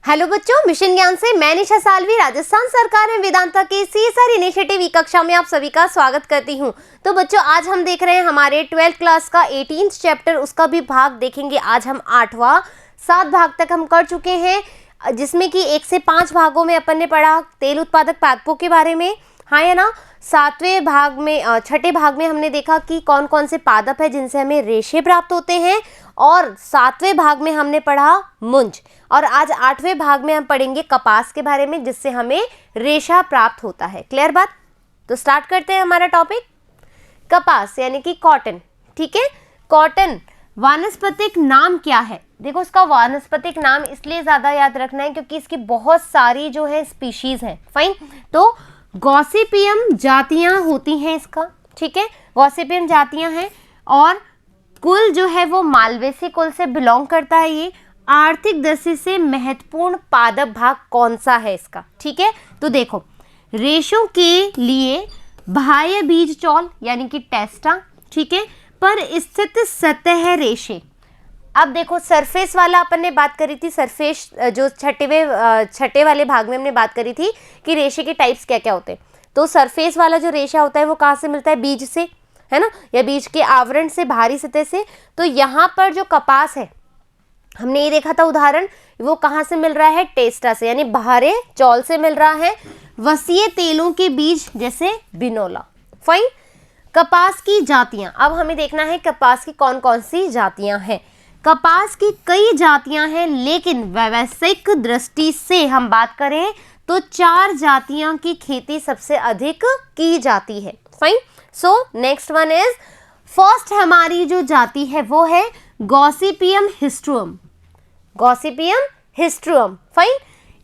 Hello बच्चों, mission ज्ञान से मैं निशा सालवी राजस्थान सरकार में वेदांता के सीएसआर इनिशिएटिव ई कक्षा में आप सभी का स्वागत करती हूं। तो बच्चों, आज हम देख रहे हैं हमारे 12th क्लास का 18th चैप्टर, उसका भी भाग देखेंगे। आज हम 8वां 7 भाग तक हम कर चुके हैं, जिसमें कि 1 से 5 भागों में अपन ने पढ़ा तेल उत्पादक पादपों के बारे में, हाँ या ना। 7वें भाग में 6ठे भाग में हमने देखा कि कौन कौन से पादप है जिनसे हमें रेशे प्राप्त होते हैं, और 7वें भाग में हमने पढ़ा मुंज, और आज 8वें भाग में हम पढ़ेंगे कपास के बारे में, जिससे हमें रेशा प्राप्त होता है। क्लियर बात? तो स्टार्ट करते हैं हमारा टॉपिक कपास यानी कि कॉटन। ठीक है, कॉटन वानस्पतिक नाम क्या है? देखो, इसका वानस्पतिक नाम इसलिए ज़्यादा याद रखना है क्योंकि इसकी बहुत सारी जो है स्पीशीज़ हैं। फाइन, तो गॉसिपियम जातियाँ होती हैं इसका। ठीक है, गॉसिपियम जातियाँ हैं, और कुल जो है वो मालवेसी कुल से बिलोंग करता है। ये आर्थिक दृष्टि से महत्वपूर्ण पादप भाग कौन सा है इसका? ठीक है, तो देखो, रेशों के लिए बाह्य बीज चौल यानी कि टेस्टा, ठीक है, पर स्थित सतह रेशे। अब देखो, सरफेस वाला अपन ने बात करी थी, सरफेस जो छठे वाले भाग में हमने बात करी थी कि रेशे के टाइप्स क्या क्या होते हैं। तो सरफेस वाला जो रेशा होता है वो कहाँ से मिलता है? बीज से, है ना, या बीज के आवरण से, बाहरी सतह से। तो यहाँ पर जो कपास है, हमने ये देखा था उदाहरण, वो कहाँ से मिल रहा है? टेस्टा से, यानी बाहरी चौल से मिल रहा है। वसीय तेलों के बीज जैसे बिनोला। फाइन, कपास की जातियाँ। अब हमें देखना है कपास की कौन कौन सी जातियाँ हैं। कपास की कई जातियां हैं, लेकिन व्यावसायिक दृष्टि से हम बात करें तो 4 जातियां की खेती सबसे अधिक की जाती है। Fine, so next one is, first हमारी जो जाति है वो है गॉसिपियम हिस्ट्रुम। गॉसिपियम हिस्ट्रुम, फाइन,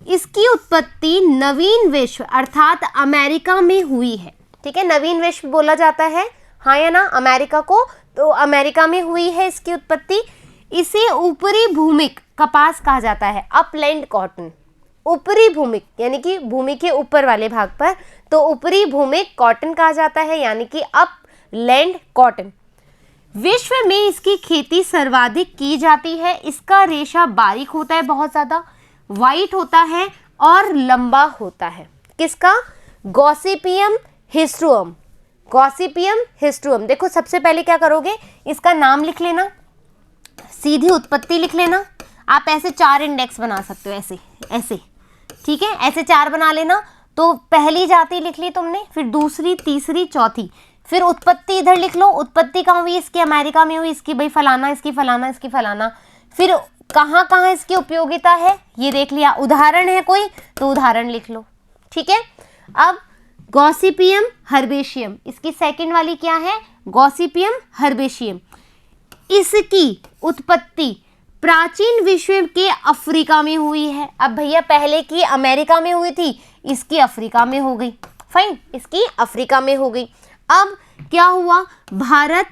इसकी उत्पत्ति नवीन विश्व अर्थात अमेरिका में हुई है। ठीक है, नवीन विश्व बोला जाता है, हाँ या ना, अमेरिका को। तो अमेरिका में हुई है इसकी उत्पत्ति। इसे ऊपरी भूमिक कपास कहा जाता है, अपलैंड कॉटन। ऊपरी भूमिक यानी कि भूमि के ऊपर वाले भाग पर, तो ऊपरी भूमिक कॉटन कहा जाता है, यानी कि अपलैंड कॉटन। विश्व में इसकी खेती सर्वाधिक की जाती है। इसका रेशा बारीक होता है, बहुत ज़्यादा वाइट होता है और लंबा होता है। किसका? गॉसिपियम हिस्ट्रुम। गॉसिपियम हिस्ट्रुम। देखो, सबसे पहले क्या करोगे, इसका नाम लिख लेना, सीधी उत्पत्ति लिख लेना। आप ऐसे 4 इंडेक्स बना सकते हो, ऐसे ऐसे, ठीक है, ऐसे 4 बना लेना। तो पहली जाति लिख ली तुमने, फिर दूसरी, तीसरी, चौथी, फिर उत्पत्ति इधर लिख लो। उत्पत्ति कहाँ हुई? इसकी अमेरिका में हुई, इसकी भाई फलाना, इसकी फलाना, इसकी फलाना। फिर कहाँ कहाँ इसकी उपयोगिता है ये देख लिया। उदाहरण है कोई तो उदाहरण लिख लो। ठीक है, अब गॉसिपियम हर्बेशियम, इसकी सेकंड वाली क्या है? गॉसिपियम हर्बेशियम। इसकी उत्पत्ति प्राचीन विश्व के अफ्रीका में हुई है। अब भैया, पहले की अमेरिका में हुई थी, इसकी अफ्रीका में हो गई। फाइन, इसकी अफ्रीका में हो गई। अब क्या हुआ? भारत,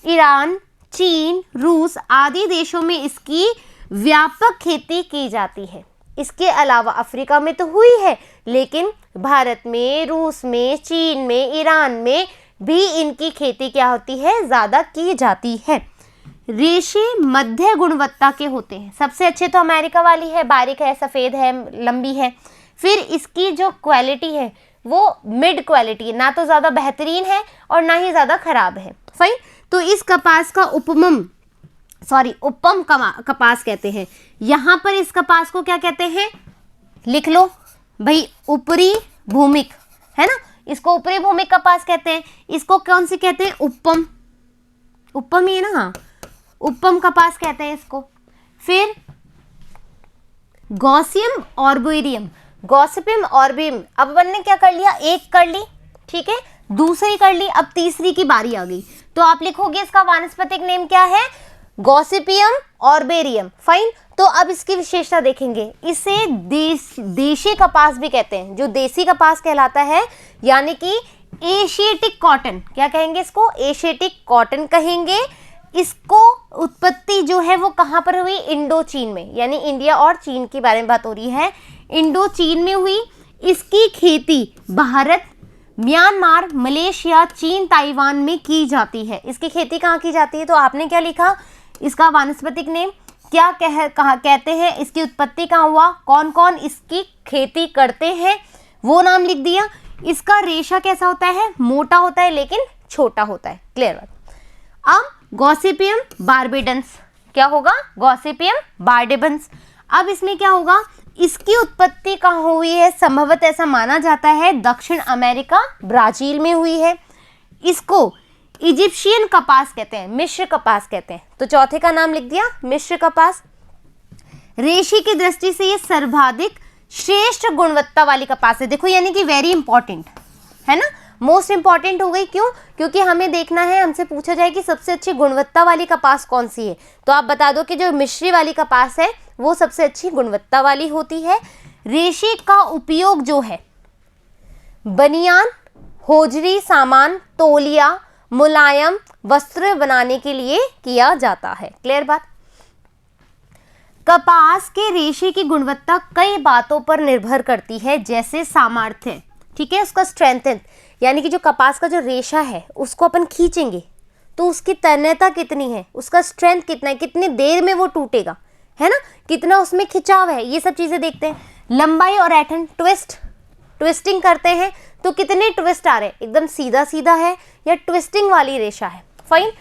ईरान, चीन, रूस आदि देशों में इसकी व्यापक खेती की जाती है। इसके अलावा अफ्रीका में तो हुई है, लेकिन भारत में, रूस में, चीन में, ईरान में भी इनकी खेती क्या होती है? ज़्यादा की जाती है। रेशे मध्य गुणवत्ता के होते हैं। सबसे अच्छे तो अमेरिका वाली है, बारीक है, सफ़ेद है, लंबी है। फिर इसकी जो क्वालिटी है वो मिड क्वालिटी है, ना तो ज़्यादा बेहतरीन है और ना ही ज़्यादा खराब है। फाइन, तो इस कपास का उपम कपास कहते हैं। यहाँ पर इस कपास को क्या कहते हैं? लिख लो भाई, ऊपरी भूमिक, है ना, इसको ऊपरी भूमिक कपास कहते हैं। इसको कौन सी कहते हैं? उपम। उपम ही है ना, हाँ, उपम कपास कहते हैं इसको। फिर गॉसियम ऑर्बोरियम, गॉसिपियम ऑर्बियम। अब अपन ने क्या कर लिया? एक कर ली, ठीक है, दूसरी कर ली, अब तीसरी की बारी आ गई। तो आप लिखोगे इसका वानस्पतिक नेम क्या है? गॉसिपियम ऑर्बेरियम। फाइन, तो अब इसकी विशेषता देखेंगे। इसे देशी कपास भी कहते हैं, जो देसी कपास कहलाता है, यानी कि एशियाटिक कॉटन। क्या कहेंगे इसको? एशियाटिक कॉटन कहेंगे। इसको उत्पत्ति जो है वो कहाँ पर हुई? इंडो चीन में, यानी इंडिया और चीन के बारे में बात हो रही है। इंडो चीन में हुई। इसकी खेती भारत, म्यांमार, मलेशिया, चीन, ताइवान में की जाती है। इसकी खेती कहाँ की जाती है? तो आपने क्या लिखा? इसका वानस्पतिक नेम क्या कहते हैं, इसकी उत्पत्ति कहाँ हुआ, कौन कौन इसकी खेती करते हैं, वो नाम लिख दिया। इसका रेशा कैसा होता है, मोटा होता है लेकिन छोटा होता है। क्लियर बात। अब गॉसिपियम बार्बेडेंस, क्या होगा, गॉसिपियम बार्बेडेंस। अब इसमें क्या होगा, इसकी उत्पत्ति कहाँ हुई है, संभवतः ऐसा माना जाता है दक्षिण अमेरिका ब्राजील में हुई है। इसको इजिप्शियन कपास कहते हैं, मिस्र कपास कहते हैं। तो चौथे का नाम लिख दिया, मिस्र कपास। रेशे की दृष्टि से ये सर्वाधिक श्रेष्ठ गुणवत्ता वाली कपास है। देखो यानी कि वेरी इंपॉर्टेंट है ना, मोस्ट इंपॉर्टेंट हो गई। क्यों, क्योंकि हमें देखना है, हमसे पूछा जाए कि सबसे अच्छी गुणवत्ता वाली कपास कौन सी है, तो आप बता दो कि जो मिस्री वाली कपास है वो सबसे अच्छी गुणवत्ता वाली होती है। रेशे का उपयोग जो है बनियान, होजरी सामान, तौलिया, मुलायम वस्त्र बनाने के लिए किया जाता है। क्लियर बात। कपास के रेशे की गुणवत्ता कई बातों पर निर्भर करती है, जैसे सामर्थ्य, ठीक है, उसका स्ट्रेंथ, यानी कि जो कपास का जो रेशा है उसको अपन खींचेंगे तो उसकी तन्यता कितनी है, उसका स्ट्रेंथ कितना है, कितनी देर में वो टूटेगा, है ना, कितना उसमें खिंचाव है, ये सब चीजें देखते हैं। लंबाई और ऐंठन, ट्विस्टिंग करते हैं तो कितने ट्विस्ट आ रहे हैं, एकदम सीधा सीधा है या ट्विस्टिंग वाली रेशा है। फाइन।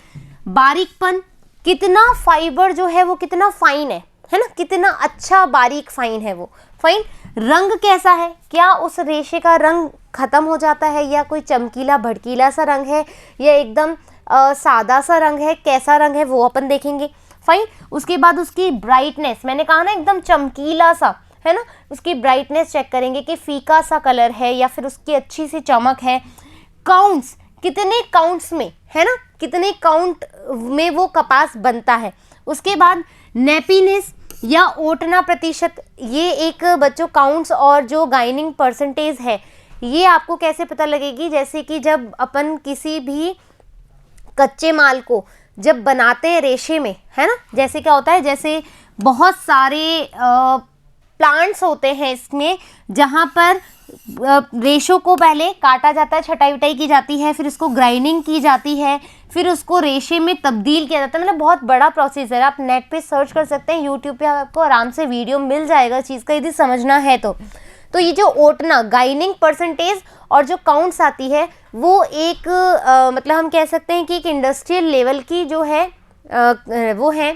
बारीकपन, कितना फाइबर जो है वो कितना फाइन है ना, कितना अच्छा बारीक फाइन है वो। फाइन। रंग कैसा है, क्या उस रेशे का रंग खत्म हो जाता है या कोई चमकीला भड़कीला सा रंग है या एकदम सादा सा रंग है, कैसा रंग है वो अपन देखेंगे। फाइन। उसके बाद उसकी ब्राइटनेस, मैंने कहा ना एकदम चमकीला सा, है ना, उसकी ब्राइटनेस चेक करेंगे कि फीका सा कलर है या फिर उसकी अच्छी सी चमक है। काउंट्स, कितने काउंट्स में, है ना, कितने काउंट में वो कपास बनता है। उसके बाद नेपीनेस या ओटना प्रतिशत, ये एक बच्चों काउंट्स और जो गाइनिंग परसेंटेज है ये आपको कैसे पता लगेगी, जैसे कि जब अपन किसी भी कच्चे माल को जब बनाते हैं रेशे में, है ना, जैसे क्या होता है, जैसे बहुत सारे प्लांट्स होते हैं इसमें जहाँ पर रेशों को पहले काटा जाता है, छटाई वटाई की जाती है, फिर उसको ग्राइंडिंग की जाती है, फिर उसको रेशे में तब्दील किया जाता है। मतलब बहुत बड़ा प्रोसेस है, आप नेट पे सर्च कर सकते हैं, यूट्यूब पे आपको आराम से वीडियो मिल जाएगा चीज़ का, यदि समझना है तो ये जो ओटना, गाइनिंग परसेंटेज और जो काउंट्स आती है वो एक मतलब हम कह सकते हैं कि एक इंडस्ट्रियल लेवल की जो है वो है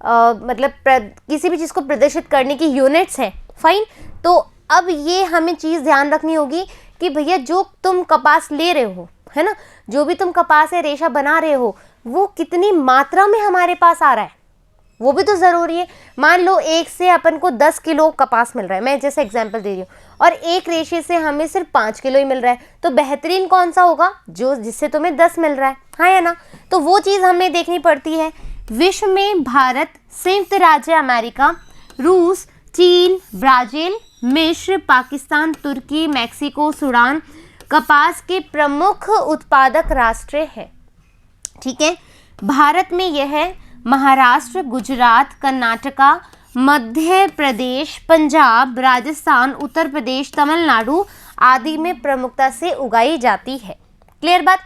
मतलब किसी भी चीज़ को प्रदर्शित करने की यूनिट्स हैं। फाइन। तो अब ये हमें चीज़ ध्यान रखनी होगी कि भैया जो तुम कपास ले रहे हो, है ना, जो भी तुम कपास या रेशा बना रहे हो वो कितनी मात्रा में हमारे पास आ रहा है वो भी तो ज़रूरी है। मान लो एक से अपन को 10 किलो कपास मिल रहा है, मैं जैसे एग्जांपल दे रही हूँ, और एक रेशे से हमें सिर्फ 5 किलो ही मिल रहा है, तो बेहतरीन कौन सा होगा, जो जिससे तुम्हें 10 मिल रहा है, हाँ या ना। तो वो चीज़ हमें देखनी पड़ती है। विश्व में भारत, संयुक्त राज्य अमेरिका, रूस, चीन, ब्राज़ील, मिस्र, पाकिस्तान, तुर्की, मैक्सिको, सूडान कपास के प्रमुख उत्पादक राष्ट्र है। ठीक है। भारत में यह है महाराष्ट्र, गुजरात, कर्नाटका, मध्य प्रदेश, पंजाब, राजस्थान, उत्तर प्रदेश, तमिलनाडु आदि में प्रमुखता से उगाई जाती है। क्लियर बात।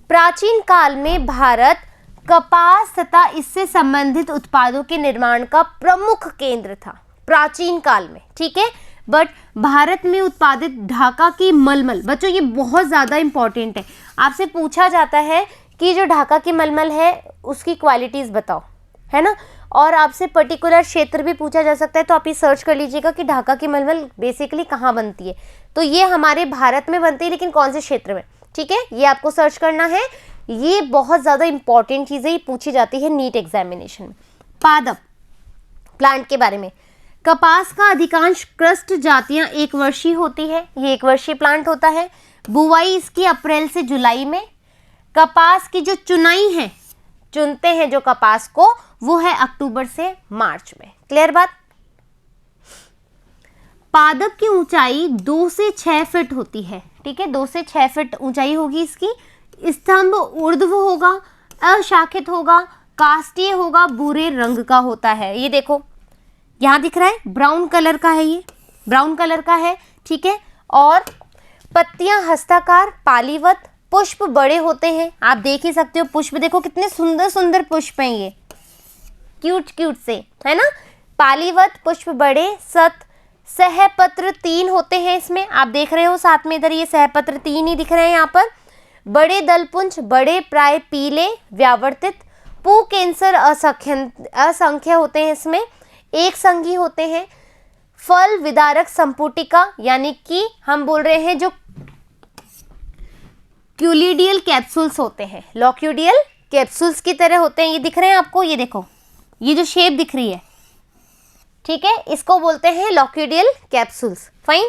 प्राचीन काल में भारत कपास तथा इससे संबंधित उत्पादों के निर्माण का प्रमुख केंद्र था, प्राचीन काल में। ठीक है। बट भारत में उत्पादित ढाका की मलमल, बच्चों ये बहुत ज़्यादा इंपॉर्टेंट है, आपसे पूछा जाता है कि जो ढाका की मलमल है उसकी क्वालिटीज़ बताओ, है ना, और आपसे पर्टिकुलर क्षेत्र भी पूछा जा सकता है, तो आप ये सर्च कर लीजिएगा कि ढाका की मलमल बेसिकली कहाँ बनती है। तो ये हमारे भारत में बनती है, लेकिन कौन से क्षेत्र में, ठीक है, ये आपको सर्च करना है। ये बहुत ज़्यादा इंपॉर्टेंट चीज़ें ये पूछी जाती है नीट एग्जामिनेशन में। पादप प्लांट के बारे में, कपास का अधिकांश क्रस्ट जातियाँ एक वर्षीय होती है, ये एक वर्षीय प्लांट होता है। बुवाई इसकी अप्रैल से जुलाई में। कपास की जो चुनाई है, चुनते हैं जो कपास को, वो है अक्टूबर से मार्च में। क्लियर बात। पादप की ऊंचाई 2 से 6 फीट होती है। ठीक है, 2 से 6 फीट ऊंचाई होगी इसकी। स्तंभ ऊर्ध्व होगा, अशाखित होगा, काष्ठीय होगा, भूरे रंग का होता है। ये देखो यहाँ दिख रहा है, ब्राउन कलर का है, ये ब्राउन कलर का है। ठीक है। और पत्तियां हस्ताकार, पालीवत, पुष्प बड़े होते हैं, आप देख ही सकते हो पुष्प, देखो कितने सुंदर सुंदर पुष्प हैं, ये क्यूट क्यूट से, है ना। पालीवत, पुष्प बड़े, सत, सहपत्र 3 होते हैं इसमें, आप देख रहे हो साथ में इधर ये सहपत्र 3 ही दिख रहे हैं यहाँ पर। बड़े दलपुंज, बड़े प्राय पीले, व्यावर्तित, पुंकेसर असंख्य होते हैं इसमें, एक संघी होते हैं। फल विदारक संपुटिका, यानी कि हम बोल रहे हैं जो क्यूलिडियल कैप्सूल्स होते हैं, लॉक्यूडियल कैप्सूल्स की तरह होते हैं। ये दिख रहे हैं आपको, ये देखो, ये जो शेप दिख रही है, ठीक है, इसको बोलते हैं लॉक्यूडियल कैप्सूल्स। फाइन।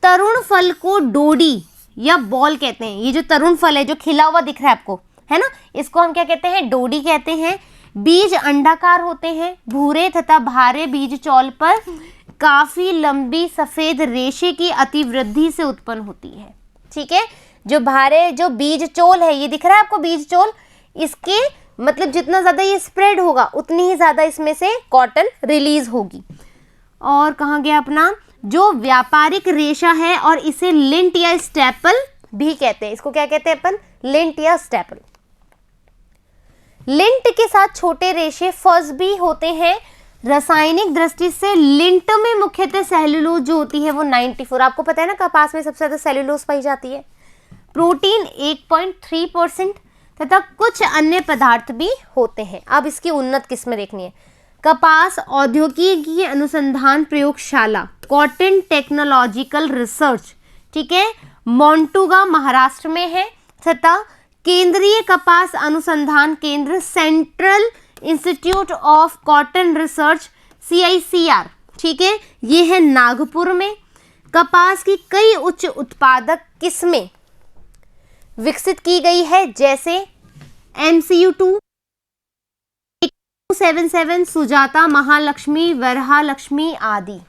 तरुण फल को डोडी या बॉल कहते हैं। ये जो तरुण फल है जो खिला हुआ दिख रहा है आपको, है ना, इसको हम क्या कहते हैं, डोडी कहते हैं। बीज अंडाकार होते हैं, भूरे तथा भारे बीज चौल पर काफी लंबी सफेद रेशे की अतिवृद्धि से उत्पन्न होती है। ठीक है, जो भारे जो बीज चोल है, ये दिख रहा है आपको बीज चोल, इसके मतलब जितना ज़्यादा ये स्प्रेड होगा उतनी ही ज़्यादा इसमें से कॉटन रिलीज होगी। और कहाँ गया अपना, जो व्यापारिक रेशा है और इसे लिंट या स्टेपल भी कहते हैं। इसको क्या कहते हैं अपन, लिंट या स्टेपल। लिंट के साथ छोटे रेशे फज भी होते हैं। रासायनिक दृष्टि से लिंट में मुख्यतः सेल्यूलोज जो होती है वो 94, आपको पता है ना कपास में सबसे ज़्यादा सेल्यूलोज पाई जाती है। प्रोटीन 1.3% तथा कुछ अन्य पदार्थ भी होते हैं। अब इसकी उन्नत किस्में देखनी है। कपास औद्योगिकी अनुसंधान प्रयोगशाला, कॉटन टेक्नोलॉजिकल रिसर्च, ठीक है, मोंटुगा महाराष्ट्र में है, तथा केंद्रीय कपास अनुसंधान केंद्र, central institute of cotton research, CICR, ठीक है, ये है नागपुर में। कपास की कई उच्च उत्पादक किस्में विकसित की गई है, जैसे MCU2, 277, सुजाता, महालक्ष्मी, वरहालक्ष्मी आदि।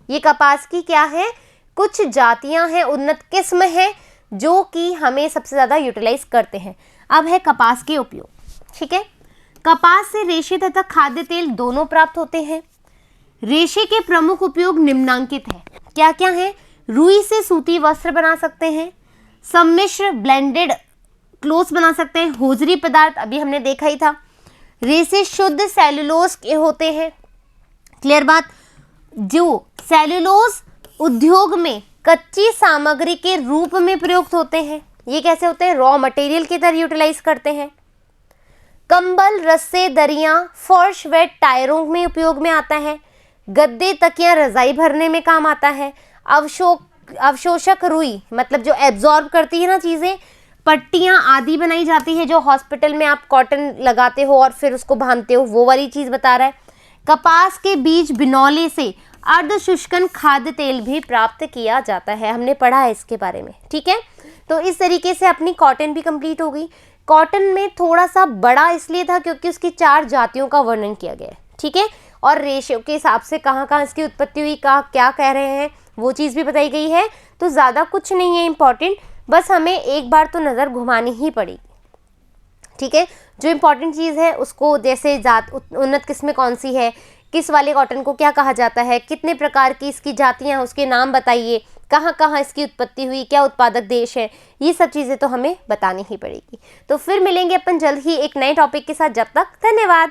ये कपास की क्या है, कुछ जातियां हैं, उन्नत किस्म है जो कि हमें सबसे ज़्यादा यूटिलाइज करते हैं। अब है कपास के उपयोग। ठीक है, कपास से रेशे तथा खाद्य तेल दोनों प्राप्त होते हैं। रेशे के प्रमुख उपयोग निम्नांकित है। क्या क्या है, रुई से सूती वस्त्र बना सकते हैं, सम्मिश्र ब्लेंडेड क्लोथ्स बना सकते हैं, होजरी पदार्थ अभी हमने देखा ही था। रेशे शुद्ध सेल्यूलोज के होते हैं। क्लियर बात। जो सेल्यूलोज उद्योग में कच्ची सामग्री के रूप में प्रयुक्त होते हैं। ये कैसे होते हैं, रॉ मटेरियल की तरह यूटिलाइज करते हैं। कंबल, रस्से, दरियां, फर्श व टायरों में उपयोग में आता है। गद्दे, तकियां, रजाई भरने में काम आता है। अवशोषक रुई, मतलब जो एब्जॉर्ब करती है ना चीज़ें, पट्टियाँ आदि बनाई जाती है, जो हॉस्पिटल में आप कॉटन लगाते हो और फिर उसको बांधते हो, वो वाली चीज़ बता रहा है। कपास के बीज बिनौले से अर्धशुष्कन खाद्य तेल भी प्राप्त किया जाता है, हमने पढ़ा है इसके बारे में। ठीक है, तो इस तरीके से अपनी कॉटन भी कंप्लीट हो गई। कॉटन में थोड़ा सा बड़ा इसलिए था क्योंकि उसकी 4 जातियों का वर्णन किया गया है। ठीक है, और रेशियो के हिसाब से कहाँ कहाँ इसकी उत्पत्ति हुई, कहाँ क्या कह रहे हैं, वो चीज़ भी बताई गई है। तो ज़्यादा कुछ नहीं है इम्पॉर्टेंट, बस हमें एक बार तो नज़र घुमानी ही पड़ेगी। ठीक है, जो इम्पॉर्टेंट चीज़ है उसको, जैसे जात उन्नत किस्में कौन सी है, किस वाले कॉटन को क्या कहा जाता है, कितने प्रकार की इसकी जातियाँ हैं, उसके नाम बताइए, कहाँ कहाँ इसकी उत्पत्ति हुई, क्या उत्पादक देश है, ये सब चीज़ें तो हमें बतानी ही पड़ेगी। तो फिर मिलेंगे अपन जल्द ही एक नए टॉपिक के साथ। जब तक धन्यवाद।